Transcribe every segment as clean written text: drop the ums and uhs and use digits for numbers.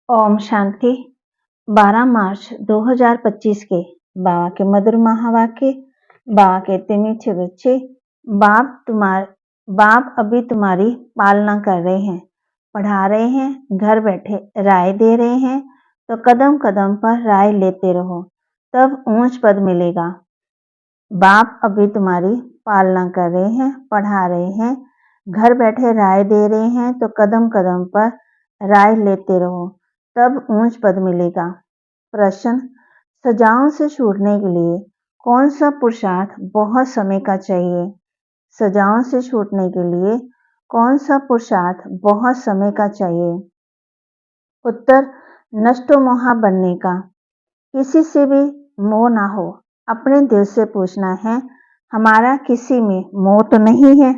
ओम शांति। 12 मार्च 2025 के बाबा के मधुर महावाक्य। बाबा कहते मीठे बच्चे, बाप अभी तुम्हारी पालना कर रहे हैं, पढ़ा रहे हैं, घर बैठे राय दे रहे हैं, तो कदम कदम पर राय लेते रहो, तब ऊंच पद मिलेगा। बाप अभी तुम्हारी पालना कर रहे हैं, पढ़ा रहे हैं, घर बैठे राय दे रहे हैं, तो कदम कदम पर राय लेते रहो, तब ऊंच पद मिलेगा। प्रश्न: सजाओं से छूटने के लिए कौन सा पुरुषार्थ बहुत समय का चाहिए? सजाओं से छूटने के लिए कौन सा पुरुषार्थ बहुत समय का चाहिए? उत्तर: नष्टो मोहा बनने का। किसी से भी मोह ना हो। अपने दिल से पूछना है, हमारा किसी में मोह तो नहीं है?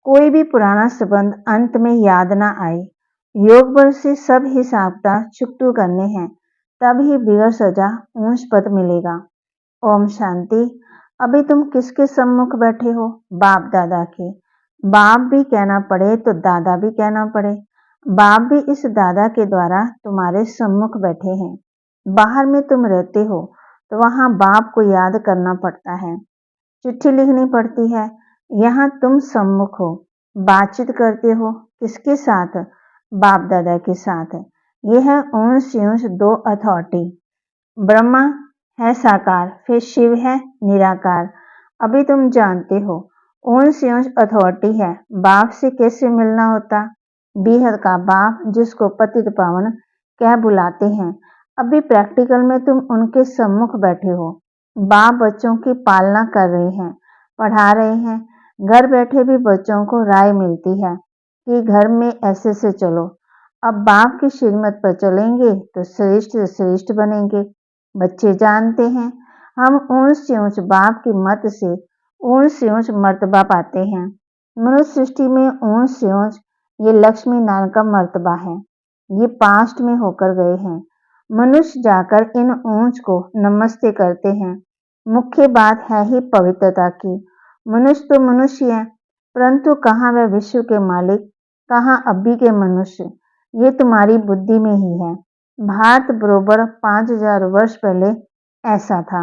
कोई भी पुराना संबंध अंत में याद ना आए। योग बल से सब हिसाबता चुकतू करने हैं, तब ही बिगड़ सजा ऊंच पद मिलेगा। ओम शांति। अभी तुम किसके सम्मुख बैठे हो? बाप दादा के। बाप भी कहना पड़े तो दादा भी कहना पड़े। बाप भी इस दादा के द्वारा तुम्हारे सम्मुख बैठे हैं। बाहर में तुम रहते हो तो वहां बाप को याद करना पड़ता है, चिट्ठी लिखनी पड़ती है। यहाँ तुम सम्मुख हो, बातचीत करते हो किसके साथ? बाप दादा के साथ। यह है ऊंच ऊंच दो अथॉरिटी। ब्रह्मा है साकार, फिर शिव है निराकार। अभी तुम जानते हो ऊंच ऊंच अथॉरिटी है। बाप से कैसे मिलना होता? बेहद का बाप जिसको पतित पावन कह बुलाते हैं। अभी प्रैक्टिकल में तुम उनके सम्मुख बैठे हो। बाप बच्चों की पालना कर रहे हैं, पढ़ा रहे हैं। घर बैठे भी बच्चों को राय मिलती है कि घर में ऐसे से चलो। अब बाप की श्रीमत पर चलेंगे तो श्रेष्ठ से श्रेष्ठ बनेंगे। बच्चे जानते हैं हम ऊंच से ऊंच बाप की मत से ऊंच से ऊंच मर्तबा पाते हैं। मनुष्य सृष्टि में ऊंच से ऊंच ये लक्ष्मी नारायण का मर्तबा है। ये पास्ट में होकर गए हैं। मनुष्य जाकर इन ऊंच को नमस्ते करते हैं। मुख्य बात है ही पवित्रता की। मनुष्य तो मनुष्य है, परंतु कहाँ वह विश्व के मालिक, कहाँ अभी के मनुष्य? ये तुम्हारी बुद्धि में ही है। भारत बरोबर 5000 वर्ष पहले ऐसा था।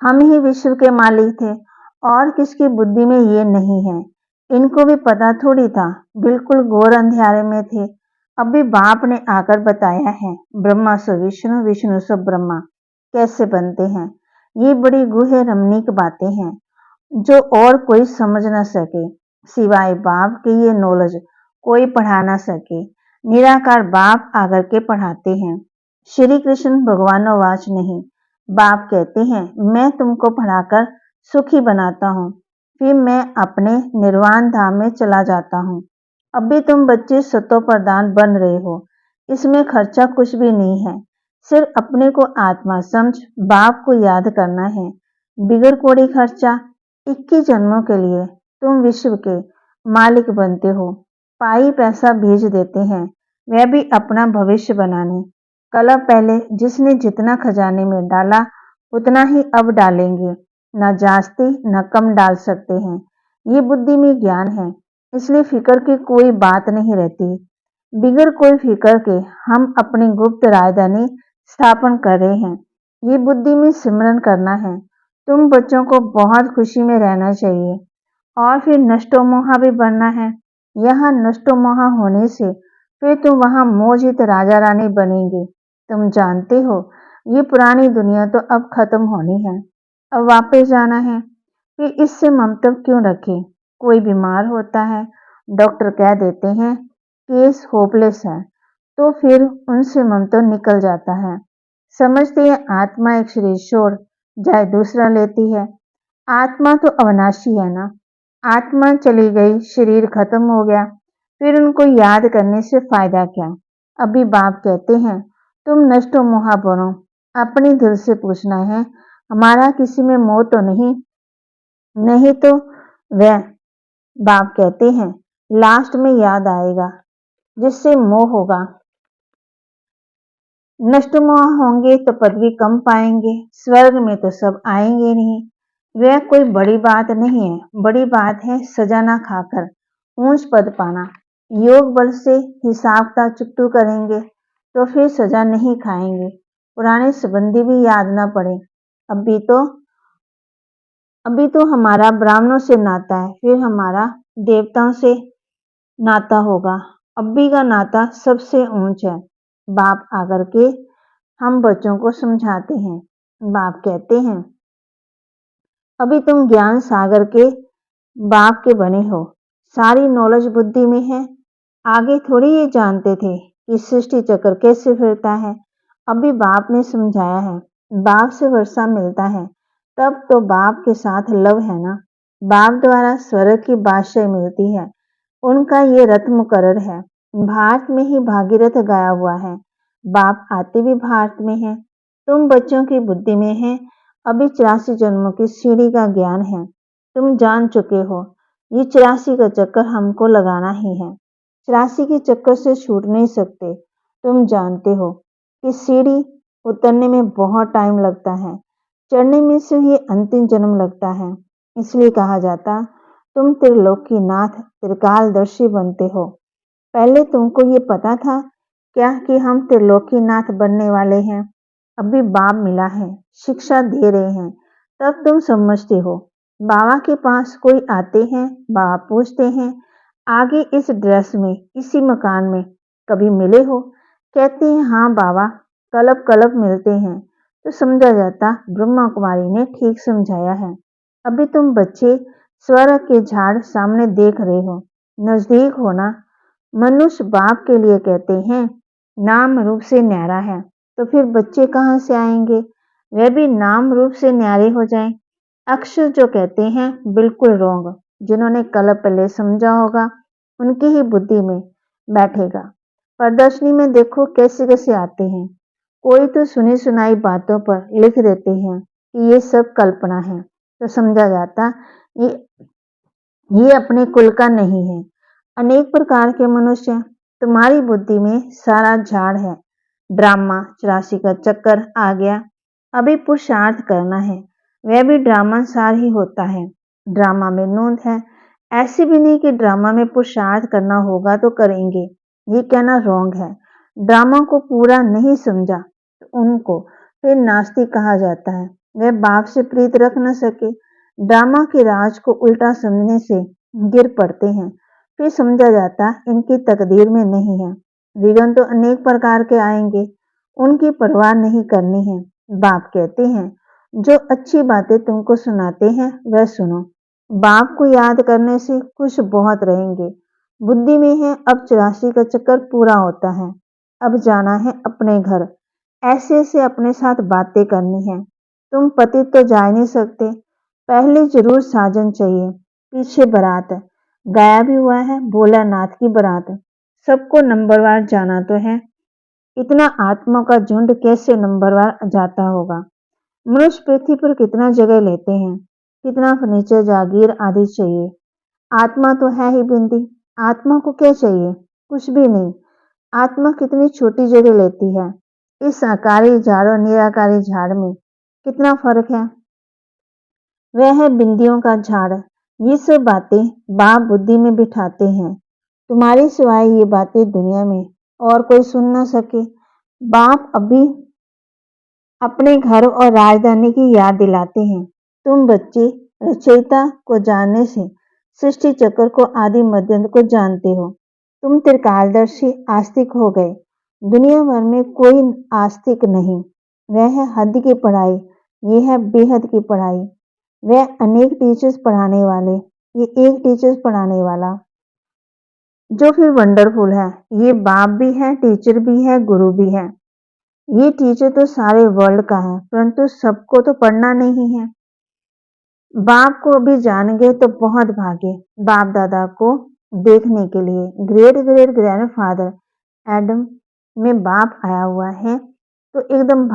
हम ही विश्व के मालिक थे और किसकी बुद्धि में ये नहीं है। इनको भी पता थोड़ी था, बिल्कुल घोर अंधेरे में थे। अभी बाप ने आकर बताया है, ब्रह्मा सो विष्णु, विष्णु सो ब्रह्मा कैसे बनते हैं। ये बड़ी गुहे रमणीक बातें हैं जो और कोई समझ ना सके, सिवाय बाप के ये नॉलेज कोई पढ़ा ना सके। निराकार बाप आकर के पढ़ाते हैं। श्री कृष्ण भगवानोवाच नहीं। बाप कहते हैं, मैं तुमको पढ़ाकर सुखी बनाता हूँ, फिर मैं अपने निर्वाण धाम में चला जाता हूँ। अभी तुम बच्चे सतो प्रधान बन रहे हो, इसमें खर्चा कुछ भी नहीं है। सिर्फ अपने को आत्मा समझ बाप को याद करना है। बिगर कोड़ी खर्चा। 21 जन्मों के लिए तुम विश्व के मालिक बनते हो। पाई पैसा भेज देते हैं, वह भी अपना भविष्य बनाने। कल पहले जिसने जितना खजाने में डाला उतना ही अब डालेंगे, न जास्ती न कम डाल सकते हैं। ये बुद्धि में ज्ञान है, इसलिए फिक्र की कोई बात नहीं रहती। बिगर कोई फिक्र के हम अपनी गुप्त राजधानी स्थापन कर रहे हैं। ये बुद्धि में सिमरन करना है। तुम बच्चों को बहुत खुशी में रहना चाहिए और फिर नष्टो मोहा भी बनना है। यहाँ नष्टो मोहा होने से फिर तुम वहां मोजित राजा रानी बनेंगे। तुम जानते हो ये पुरानी दुनिया तो अब खत्म होनी है, अब वापस जाना है। फिर इससे ममता क्यों रखें? कोई बीमार होता है, डॉक्टर कह देते हैं केस होपलेस है, तो फिर उनसे ममता निकल जाता है। समझते हैं आत्मा एक शरीर छोड़ जाए दूसरा लेती है। आत्मा तो अविनाशी है ना। आत्मा चली गई, शरीर खत्म हो गया, फिर उनको याद करने से फायदा क्या? अभी बाप कहते हैं तुम नष्टो मोहा बनो। अपने दिल से पूछना है, हमारा किसी में मोह तो नहीं? नहीं तो वह बाप कहते हैं लास्ट में याद आएगा जिससे मोह होगा। नष्ट मोह होंगे तो पदवी कम पाएंगे, स्वर्ग में तो सब आएंगे नहीं। वह कोई बड़ी बात नहीं है, बड़ी बात है सजा ना खाकर ऊंच पद पाना। योग बल से हिसाब का चुकतू करेंगे तो फिर सजा नहीं खाएंगे। पुराने संबंधी भी याद ना पड़े। अभी तो अभी तो हमारा ब्राह्मणों से नाता है, फिर हमारा देवताओं से नाता होगा। अभी का नाता सबसे ऊंच है। बाप आकर के हम बच्चों को समझाते हैं। बाप कहते हैं, अभी तुम ज्ञान सागर के बाप के बने हो, सारी नॉलेज बुद्धि में है। आगे थोड़ी ये जानते थे कि सृष्टि चक्र कैसे फिरता है। अभी बाप ने समझाया है। बाप से वर्षा मिलता है, तब तो बाप के साथ लव है ना। बाप द्वारा स्वर्ग की बादशाही मिलती है, उनका ये रथ मुकर्रर है। भारत में ही भागीरथ गाया हुआ है। बाप आते भी भारत में है। तुम बच्चों की बुद्धि में है। अभी 84 जन्मों की सीढ़ी का ज्ञान है। तुम जान चुके हो, ये 84 का चक्कर हमको लगाना ही है। 84 के चक्कर से छूट नहीं सकते। तुम जानते हो कि सीढ़ी उतरने में बहुत टाइम लगता है, चढ़ने में से ये अंतिम जन्म लगता है। इसलिए कहा जाता, तुम त्रिलोकीनाथ त्रिकालदर्शी बनते हो। पहले तुमको ये पता था क्या कि हम त्रिलोकीनाथ बनने वाले हैं? अभी बाप मिला है, शिक्षा दे रहे हैं, तब तुम समझते हो। बाबा के पास कोई आते हैं, बाबा पूछते हैं, आगे इस ड्रेस में, इसी मकान में कभी मिले हो? कहते हैं हाँ बाबा, कलब कलब मिलते हैं। तो समझा जाता ब्रह्मा कुमारी ने ठीक समझाया है। अभी तुम बच्चे स्वर्ग के झाड़ सामने देख रहे हो, नजदीक होना। मनुष्य बाप के लिए कहते हैं नाम रूप से न्यारा है, तो फिर बच्चे कहाँ से आएंगे? वे भी नाम रूप से न्यारे हो जाएं। अक्षर जो कहते हैं बिल्कुल रोंग। जिन्होंने कल पहले समझा होगा उनकी ही बुद्धि में बैठेगा। प्रदर्शनी में देखो कैसे कैसे आते हैं। कोई तो सुनी सुनाई बातों पर लिख देते हैं कि ये सब कल्पना है, तो समझा जाता ये ये अपने कुल का नहीं है। अनेक प्रकार के मनुष्य, तुम्हारी बुद्धि में सारा झाड़ है। ड्रामा 84 का चक्कर आ गया। अभी पुरुषार्थ करना है, वह भी ड्रामा सार ही होता है। ड्रामा में नोंद है। ऐसे भी नहीं कि ड्रामा में पुरुषार्थ करना होगा तो करेंगे, ये कहना रॉन्ग है। ड्रामा को पूरा नहीं समझा तो उनको फिर नास्तिक कहा जाता है। वह बाप से प्रीत रख न सके, ड्रामा के राज को उल्टा समझने से गिर पड़ते हैं। फिर समझा जाता इनकी तकदीर में नहीं है। विघ्न तो अनेक प्रकार के आएंगे, उनकी परवाह नहीं करनी है। बाप कहते हैं जो अच्छी बातें तुमको सुनाते हैं वह सुनो। बाप को याद करने से खुश बहुत रहेंगे। बुद्धि में है अब 84 का चक्कर पूरा होता है, अब जाना है अपने घर। ऐसे ऐसे अपने साथ बातें करनी है। तुम पति तो जा नहीं सकते, पहले जरूर साजन चाहिए। पीछे बारात है, गाया भी हुआ है भोलानाथ की बारात। सबको नंबरवार जाना तो है। इतना आत्मा का झुंड कैसे नंबरवार जाता होगा? मनुष्य पृथ्वी पर कितना जगह लेते हैं, कितना फर्नीचर जागीर आदि चाहिए। आत्मा तो है ही बिंदी। आत्मा को क्या चाहिए? कुछ भी नहीं। आत्मा कितनी छोटी जगह लेती है। इस आकारी झाड़ और निराकारी झाड़ में कितना फर्क है। वह है बिंदियों का झाड़। ये सब बातें बाप बुद्धि में बिठाते हैं। तुम्हारे सिवाय ये बातें दुनिया में और कोई सुन ना सके। बाप अभी अपने घर और राजधानी की याद दिलाते हैं। तुम बच्चे रचयिता को जानने से सृष्टि चक्र को आदि मध्यंत को जानते हो। तुम त्रिकालदर्शी आस्तिक हो गए। दुनिया भर में कोई आस्तिक नहीं। वह है हद की पढ़ाई, ये है बेहद की पढ़ाई। वह अनेक टीचर्स पढ़ाने वाले, ये एक टीचर्स पढ़ाने वाला, जो फिर वंडरफुल है। ये बाप भी है, टीचर भी है, गुरु भी है। ये टीचर तो सारे वर्ल्ड का है, परंतु सबको तो पढ़ना नहीं है। बाप को अभी जान गए तो बहुत भागे बाप दादा को देखने के लिए। ग्रेट ग्रेट ग्रैंडफादर एडम में बाप आया हुआ है तो एकदम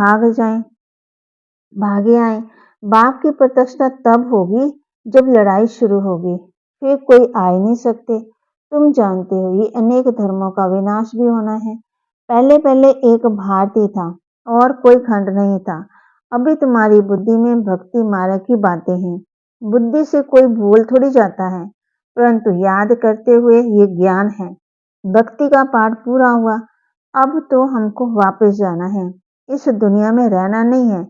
भागे आए। बाप की प्रत्यक्षता तब होगी जब लड़ाई शुरू होगी, फिर कोई आ ही नहीं सकते। तुम जानते हो ये अनेक धर्मों का विनाश भी होना है। पहले पहले एक भारती था और कोई खंड नहीं था। अभी तुम्हारी बुद्धि में भक्ति मार्ग की बातें हैं। बुद्धि से कोई भूल थोड़ी जाता है, परंतु याद करते हुए ये ज्ञान है। भक्ति का पाठ पूरा हुआ। अब तो हमको वापस जाना है। इस दुनिया में रहना नहीं है।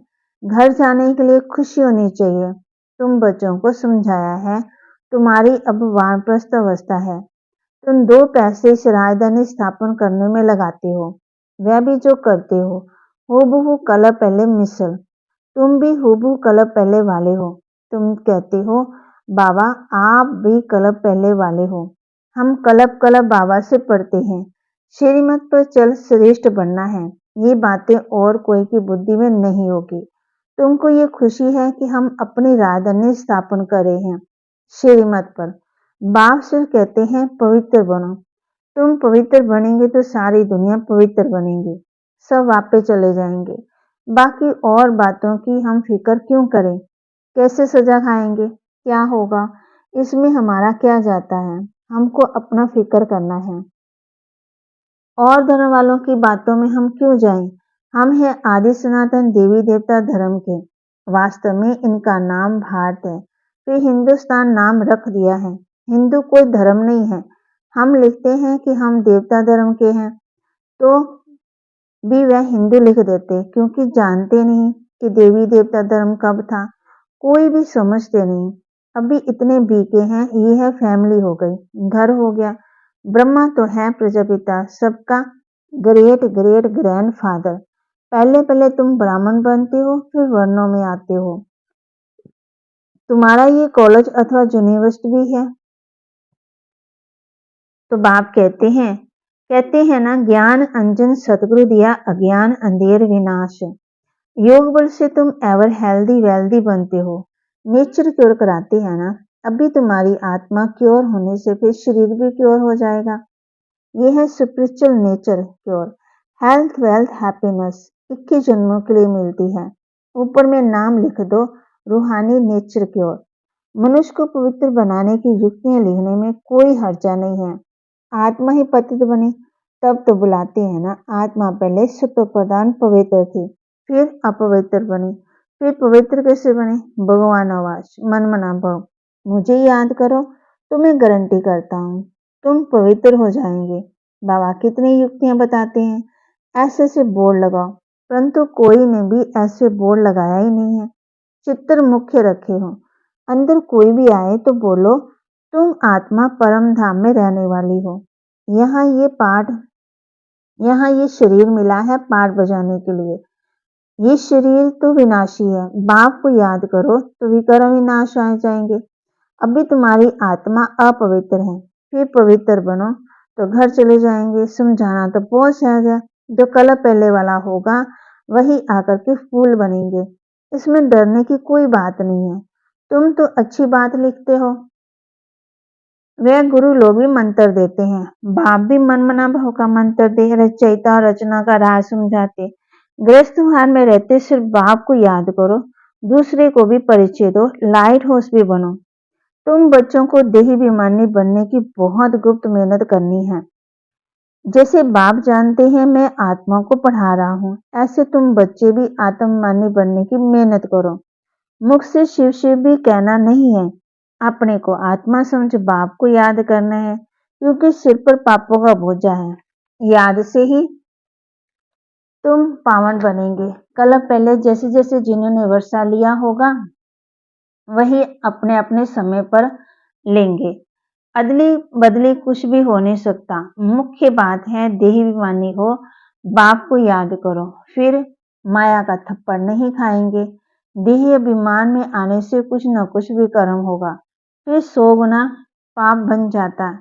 घर जाने के लिए खुशी होनी चाहिए। तुम बच्चों को समझाया है, तुम्हारी अब वानप्रस्थ अवस्था है। तुम 2 पैसे इस राजधानी स्थापन करने में लगाते हो। वह भी जो करते हो, हूबहू कलह पहले मिसल। तुम भी हूबहू कलह पहले वाले हो। तुम कहते हो, बाबा आप भी कलह पहले वाले हो। हम कलप कलप बाबा से पढ़ते हैं, श्रीमत पर चल श्रेष्ठ बनना है। ये बातें और कोई की बुद्धि में नहीं होगी। तुमको ये खुशी है कि हम अपनी राजधानी स्थापन कर रहे हैं श्रीमत पर। बाप सिर्फ कहते हैं पवित्र बनो। तुम पवित्र बनेंगे तो सारी दुनिया पवित्र बनेगी। सब वापस चले जाएंगे। बाकी और बातों की हम फिक्र क्यों करें? कैसे सजा खाएंगे? क्या होगा? इसमें हमारा क्या जाता है? हमको अपना फिक्र करना है। और धर्म वालों की बातों में हम क्यों जाएं? हम हैं आदि सनातन देवी देवता धर्म के। वास्तव में इनका नाम भारत है, फिर हिंदुस्तान नाम रख दिया है। हिंदू कोई धर्म नहीं है। हम लिखते हैं कि हम देवता धर्म के हैं, तो भी वह हिंदू लिख देते, क्योंकि जानते नहीं कि देवी देवता धर्म कब था। कोई भी समझते नहीं। अभी इतने बीके हैं, ये है फैमिली हो गई, घर हो गया। ब्रह्मा तो है प्रजापिता, सबका ग्रेट ग्रेट ग्रैंडफादर। पहले पहले तुम ब्राह्मण बनते हो, फिर वर्णों में आते हो। तुम्हारा ये कॉलेज अथवा यूनिवर्सिटी भी है। तो बाप कहते हैं ना, ज्ञान अंजन सतगुरु दिया, अज्ञान अंधेर विनाश। योग बल से तुम एवर हेल्दी वेल्दी बनते हो। नेचर क्योर कराते हैं ना। अभी तुम्हारी आत्मा क्योर होने से फिर शरीर भी क्योर हो जाएगा। ये है spiritual nature cure. Health wealth happiness 21 जन्मों के लिए मिलती है। ऊपर में नाम लिख दो, रूहानी नेचर क्योर। मनुष्य को पवित्र बनाने की युक्तियां लिखने में कोई हर्जा नहीं है। आत्मा ही पतित बने तब तो बुलाते हैं ना। आत्मा पहले सत्व प्रदान पवित्र थी, फिर अपवित्र बनी, फिर पवित्र कैसे बने? भगवान आवास मन मना भव। मुझे याद करो तो मैं गारंटी करता हूँ तुम पवित्र हो जाएंगे। बाबा कितनी युक्तियां बताते हैं, ऐसे ऐसे बोर्ड लगाओ, परंतु कोई ने भी ऐसे बोर्ड लगाया ही नहीं है। चित्र मुख्य रखे हो। अंदर कोई भी आए तो बोलो तुम आत्मा परम धाम में रहने वाली हो। यहाँ ये पाठ यहाँ ये शरीर मिला है पाठ बजाने के लिए। ये शरीर तो विनाशी है। बाप को याद करो तो विकर्म विनाश आ जाएंगे। अभी तुम्हारी आत्मा अपवित्र है, फिर पवित्र बनो तो घर चले जाएंगे। समझाना तो बहुत सहज है। जो कल पहले वाला होगा वही आकर के फूल बनेंगे। इसमें डरने की कोई बात नहीं है। तुम तो अच्छी बात लिखते हो। वह गुरु लोग भी मंत्र देते हैं। बाप भी मनमना भाव का मंत्र दे, रचयिता और रचना का राज समझाते। गृहस्थ हार में रहते सिर्फ बाप को याद करो, दूसरे को भी परिचय दो, लाइट हाउस भी बनो। तुम बच्चों को देही अभिमानी बनने की बहुत गुप्त मेहनत करनी है। जैसे बाप जानते हैं मैं आत्मा को पढ़ा रहा हूँ, ऐसे तुम बच्चे भी आत्ममानी बनने की मेहनत करो। मुख से शिव शिव भी कहना नहीं है। अपने को आत्मा समझ बाप को याद करना है, क्योंकि सिर पर पापों का बोझा है। याद से ही तुम पावन बनेंगे। कल पहले जैसे जैसे जिन्होंने वर्षा लिया होगा वही अपने अपने समय पर लेंगे। अदली बदली कुछ भी हो नहीं सकता। मुख्य बात है देही अभिमानी हो, बाप को याद करो, फिर माया का थप्पड़ नहीं खाएंगे। देही अभिमान में आने से कुछ न कुछ भी कर्म होगा, फिर 100 गुना पाप बन जाता।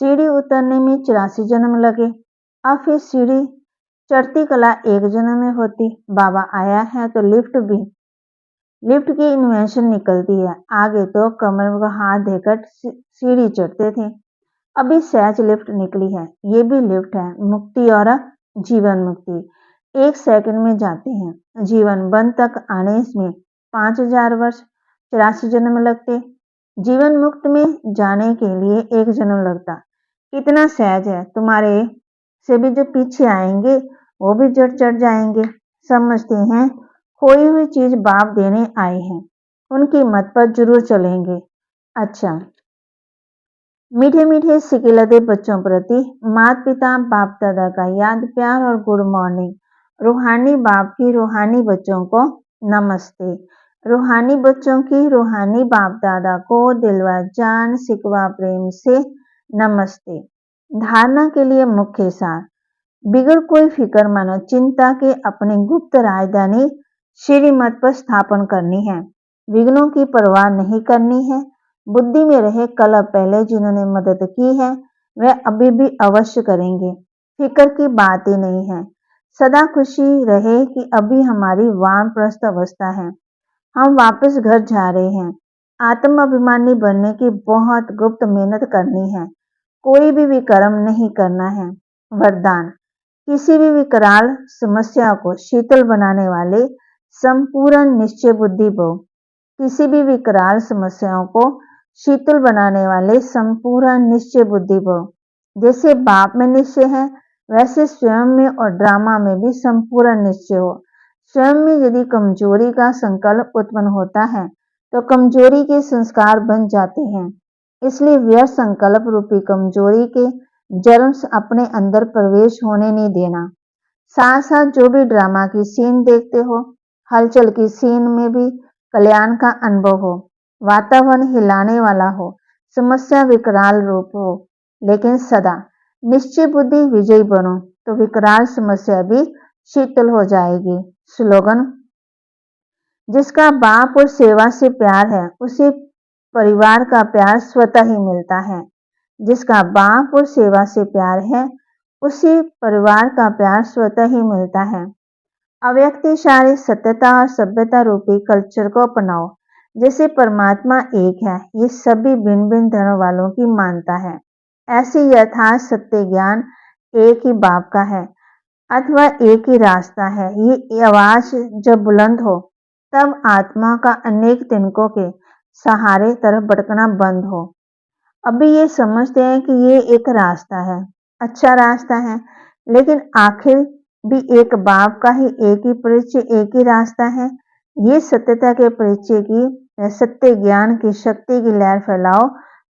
सीढ़ी उतरने में 84 जन्म लगे, अब फिर सीढ़ी चढ़ती कला एक जन्म में होती। बाबा आया है तो लिफ्ट की इन्वेंशन निकलती है। आगे तो कमर में हाथ देकर सीढ़ी चढ़ते थे, अभी सहज लिफ्ट निकली है। ये भी लिफ्ट है, मुक्ति और जीवन मुक्ति। 1 सेकंड में जाते हैं। जीवन बंध तक आने में 5000 वर्ष 84 जन्म लगते। जीवन मुक्त में जाने के लिए 1 जन्म लगता। कितना सहज है। तुम्हारे से भी जो पीछे आएंगे वो भी जड़ चढ़ जाएंगे। समझते हैं खोई हुई चीज बाप देने आए हैं, उनकी मत पर जरूर चलेंगे। अच्छा, मीठे मीठे सिकिलते बच्चों प्रति माता पिता बाप दादा का याद प्यार और गुड मॉर्निंग। रूहानी बाप की रूहानी बच्चों को नमस्ते। रूहानी बच्चों की रूहानी बाप दादा को दिलवा जान सिकवा प्रेम से नमस्ते। धारणा के लिए मुख्य सार। बिगड़ कोई फिक्र मानो चिंता के अपनी गुप्त राजधानी श्रीमत पर स्थापन करनी है। विघ्नों की परवाह नहीं करनी है। बुद्धि में रहे कल पहले जिन्होंने मदद की है वह अभी भी अवश्य करेंगे। फिक्र की बात ही नहीं है। सदा खुशी रहे कि अभी हमारी वानप्रस्थ अवस्था है। हम वापस घर जा रहे हैं। आत्म अभिमानी बनने की बहुत गुप्त मेहनत करनी है। कोई भी विकर्म नहीं करना है। वरदान। किसी भी विकराल समस्या को शीतल बनाने वाले संपूर्ण निश्चय बुद्धि भव। किसी भी विकराल समस्याओं को शीतल बनाने वाले संपूर्ण निश्चय बुद्धि भव। जैसे बाप में निश्चय है वैसे स्वयं में और ड्रामा में भी संपूर्ण निश्चय हो। स्वयं में यदि कमजोरी का संकल्प उत्पन्न होता है तो कमजोरी के संस्कार बन जाते हैं। इसलिए व्यर्थ संकल्प रूपी कमजोरी के जर्म अपने अंदर प्रवेश होने नहीं देना। साथ साथ जो भी ड्रामा की सीन देखते हो, हलचल की सीन में भी कल्याण का अनुभव हो, वातावरण हिलाने वाला हो, समस्या विकराल रूप हो, लेकिन सदा निश्चय बुद्धि विजयी बनो तो विकराल समस्या भी शीतल हो जाएगी। स्लोगन। जिसका बाप और सेवा से प्यार है उसे परिवार का प्यार स्वतः ही मिलता है। जिसका बाप और सेवा से प्यार है उसे परिवार का प्यार स्वतः ही मिलता है। अव्यक्तिशाली सत्यता और सभ्यता रूपी कल्चर को अपनाओ। जैसे परमात्मा एक है ये सभी भिन्न भिन्न धर्म वालों की मानता है। ऐसे यथार्थ सत्य ज्ञान एक ही बाप का है अथवा एक ही रास्ता है। ये आवाज जब बुलंद हो तब आत्मा का अनेक तिनकों के सहारे तरफ भटकना बंद हो। अभी ये समझते हैं कि ये एक रास्ता है, अच्छा रास्ता है, लेकिन आखिर भी एक बाप का ही एक ही परिचय एक ही रास्ता है। ये सत्यता के परिचय की सत्य ज्ञान की शक्ति की लहर फैलाओ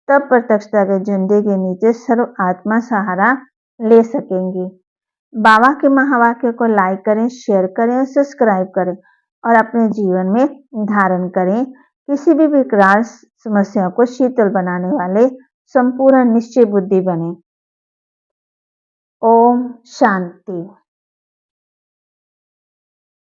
तब प्रत्यक्षता के झंडे के नीचे सर्व आत्मा सहारा ले सकेंगी। बाबा के महावाक्य को लाइक करें, शेयर करें और सब्सक्राइब करें और अपने जीवन में धारण करें। किसी भी विकराल समस्या को शीतल बनाने वाले संपूर्ण निश्चय बुद्धि बने। ओम शांति।